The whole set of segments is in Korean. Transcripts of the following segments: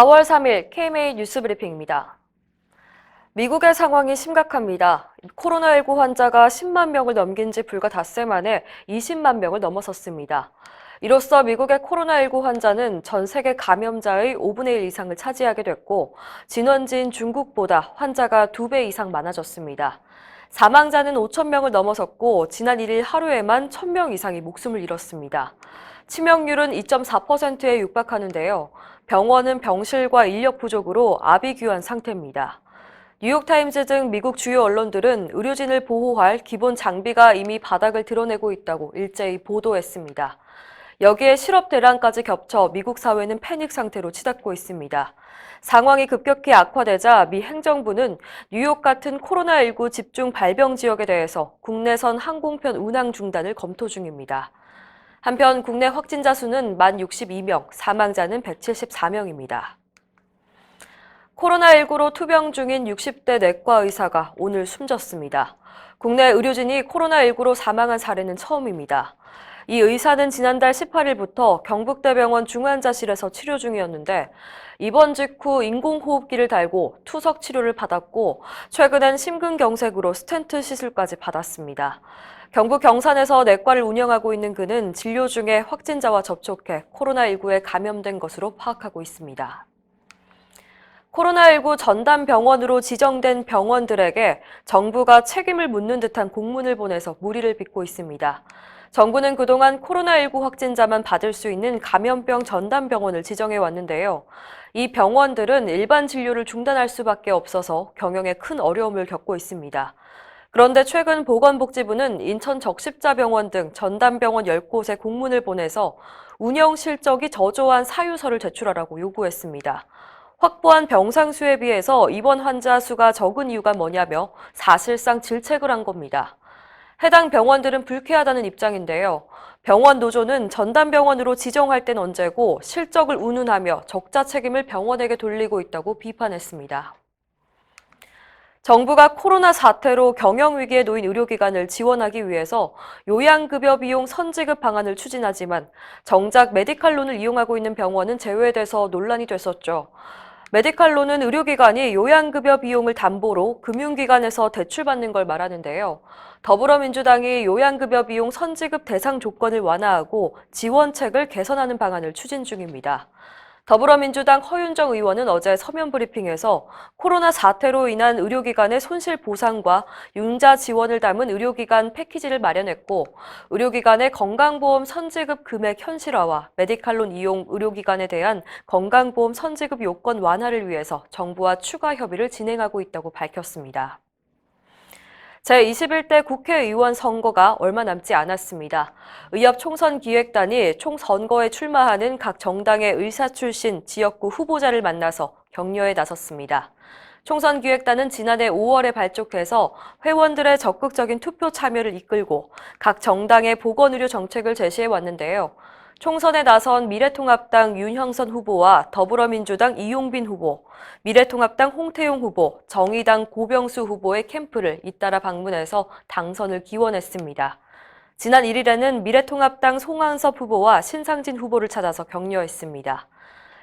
4월 3일 KMA 뉴스 브리핑입니다. 미국의 상황이 심각합니다. 코로나19 환자가 10만 명을 넘긴 지 불과 닷새 만에 20만 명을 넘어섰습니다. 이로써 미국의 코로나19 환자는 전 세계 감염자의 5분의 1 이상을 차지하게 됐고, 진원지인 중국보다 환자가 2배 이상 많아졌습니다. 사망자는 5천 명을 넘어섰고, 지난 1일 하루에만 1,000명 이상이 목숨을 잃었습니다. 치명률은 2.4%에 육박하는데요. 병원은 병실과 인력 부족으로 아비규환 상태입니다. 뉴욕타임즈 등 미국 주요 언론들은 의료진을 보호할 기본 장비가 이미 바닥을 드러내고 있다고 일제히 보도했습니다. 여기에 실업 대란까지 겹쳐 미국 사회는 패닉 상태로 치닫고 있습니다. 상황이 급격히 악화되자 미 행정부는 뉴욕 같은 코로나19 집중 발병 지역에 대해서 국내선 항공편 운항 중단을 검토 중입니다. 한편 국내 확진자 수는 1,062명, 사망자는 174명입니다. 코로나19로 투병 중인 60대 내과 의사가 오늘 숨졌습니다. 국내 의료진이 코로나19로 사망한 사례는 처음입니다. 이 의사는 지난달 18일부터 경북대병원 중환자실에서 치료 중이었는데 입원 직후 인공호흡기를 달고 투석 치료를 받았고 최근엔 심근경색으로 스텐트 시술까지 받았습니다. 경북 경산에서 내과를 운영하고 있는 그는 진료 중에 확진자와 접촉해 코로나19에 감염된 것으로 파악하고 있습니다. 코로나19 전담 병원으로 지정된 병원들에게 정부가 책임을 묻는 듯한 공문을 보내서 물의를 빚고 있습니다. 정부는 그동안 코로나19 확진자만 받을 수 있는 감염병 전담 병원을 지정해 왔는데요. 이 병원들은 일반 진료를 중단할 수밖에 없어서 경영에 큰 어려움을 겪고 있습니다. 그런데 최근 보건복지부는 인천 적십자병원 등 전담병원 10곳에 공문을 보내서 운영 실적이 저조한 사유서를 제출하라고 요구했습니다. 확보한 병상 수에 비해서 입원 환자 수가 적은 이유가 뭐냐며 사실상 질책을 한 겁니다. 해당 병원들은 불쾌하다는 입장인데요. 병원 노조는 전담병원으로 지정할 땐 언제고 실적을 운운하며 적자 책임을 병원에게 돌리고 있다고 비판했습니다. 정부가 코로나 사태로 경영 위기에 놓인 의료기관을 지원하기 위해서 요양급여 비용 선지급 방안을 추진하지만 정작 메디칼론을 이용하고 있는 병원은 제외돼서 논란이 됐었죠. 메디칼론은 의료기관이 요양급여 비용을 담보로 금융기관에서 대출받는 걸 말하는데요. 더불어민주당이 요양급여 비용 선지급 대상 조건을 완화하고 지원책을 개선하는 방안을 추진 중입니다. 더불어민주당 허윤정 의원은 어제 서면 브리핑에서 코로나 사태로 인한 의료기관의 손실 보상과 융자 지원을 담은 의료기관 패키지를 마련했고 의료기관의 건강보험 선지급 금액 현실화와 메디칼론 이용 의료기관에 대한 건강보험 선지급 요건 완화를 위해서 정부와 추가 협의를 진행하고 있다고 밝혔습니다. 제21대 국회의원 선거가 얼마 남지 않았습니다. 의협 총선기획단이 총선거에 출마하는 각 정당의 의사 출신 지역구 후보자를 만나서 격려에 나섰습니다. 총선기획단은 지난해 5월에 발족해서 회원들의 적극적인 투표 참여를 이끌고 각 정당의 보건의료 정책을 제시해 왔는데요. 총선에 나선 미래통합당 윤형선 후보와 더불어민주당 이용빈 후보, 미래통합당 홍태용 후보, 정의당 고병수 후보의 캠프를 잇따라 방문해서 당선을 기원했습니다. 지난 1일에는 미래통합당 송한섭 후보와 신상진 후보를 찾아서 격려했습니다.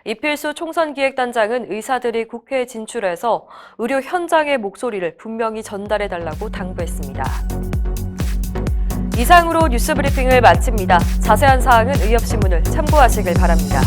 이필수 총선기획단장은 의사들이 국회에 진출해서 의료 현장의 목소리를 분명히 전달해달라고 당부했습니다. 이상으로 뉴스 브리핑을 마칩니다. 자세한 사항은 의협신문을 참고하시길 바랍니다.